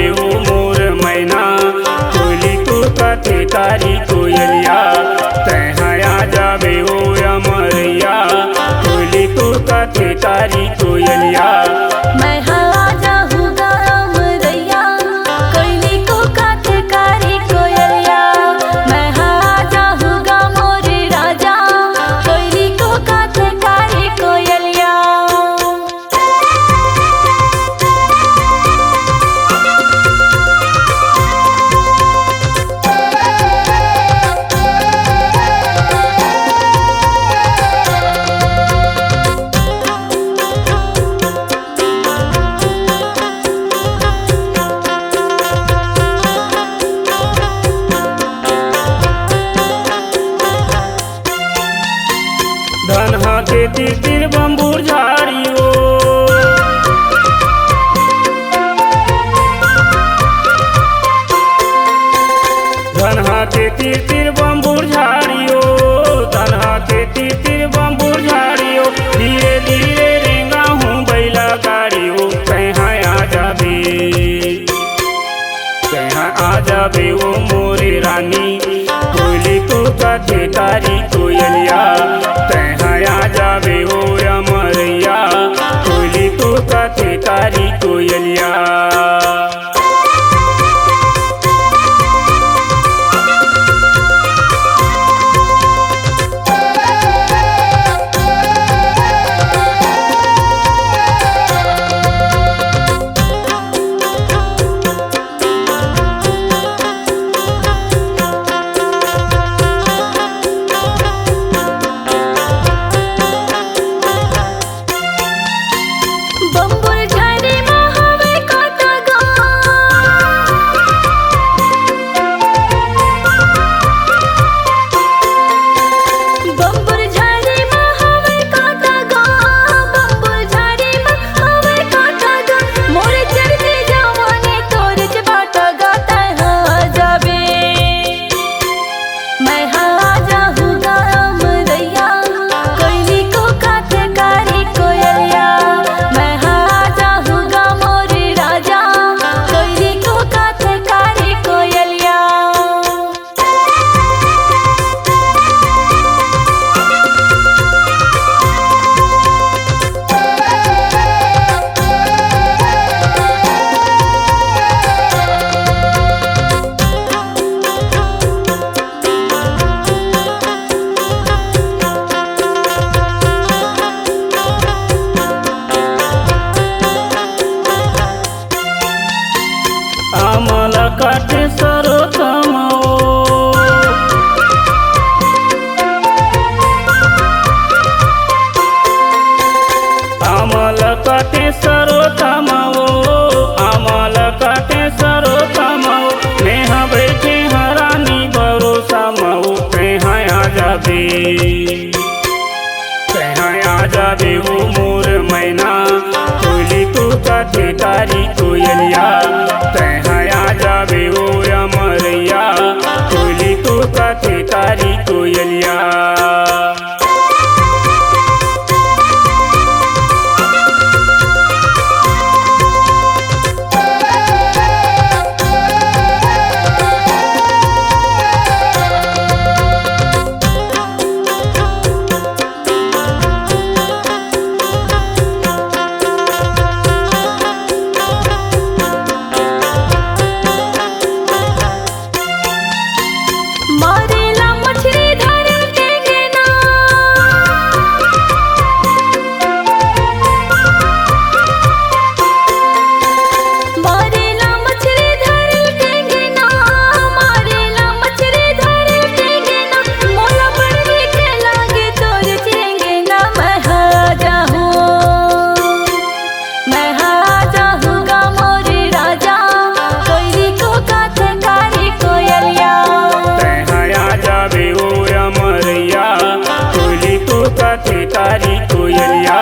जाबे हो मोर मैना, कोयली तू कथे तारी कोयलिया। तैहा आ जाबे हो अमरैया, कोयली तू कथे तारी कोयलिया। मैं आ जाऊँगा अमरैया, कोयली को कथे तारी कोयलिया। मैं आ जाऊँगा मोर राजा, कोयली को कथे तारी कोयलिया। धनहा के तीर बम्बूर झाड़ियो, धनहा के तीर बम्बूर झाड़ियो, धनहा के तीर बम्बूर झाड़ियो। धीरे धीरे रेंगा हूँ बैला गाड़ियो। कहाँ आ जाबे, कहाँ आ जाबे वो मोरे रानी, कोयली तू कथे तारी कोयलिया। तैहा आ जाबे हो अमरैया, कोयली तू कथे तारी कोयलिया। बम्बुर झाड़ी में हवे काटा गा, बम्बुर झाड़ी में हवे काटा गा, बम्बुर झाड़ी में हवे काटा गा। मोरे चढ़ते जवानी तोर चबाटा गा। तैहा आ जाबे, मैं आ जाऊँगा अमरैया, कोयली को कथे तारी कोयलिया। मैं आ जाऊँगा मोर राजा, कोयली को कथे तारी कोयलिया। आमल काटे सरोतमो, आमल काटे सरोतमो, आमल काटे सरोतमो। नेह बैठे हरानी भरोसा मऊ। कहाँ आ जाबे, कहाँ आ जाबे हो मोर मैना, कोयली तू कथे तारी कोयलिया। तैहा आ जाबे हो अमरैया, कोयली तू कथे तारी कोयलिया। मारेला मछली धरे टेंगना, मारेला मछली धरे टेंगना, मारेला मछली धरे टेंगना। मोला बड़वी के लागे तोर चेंगना। मैं आ जाऊँ, मैं आ जाऊँगा मोर राजा, कोयली को कथे तारी कोयलिया। आ जाबे हो अमरैया, कोयली तू कथे तारी कोयलिया।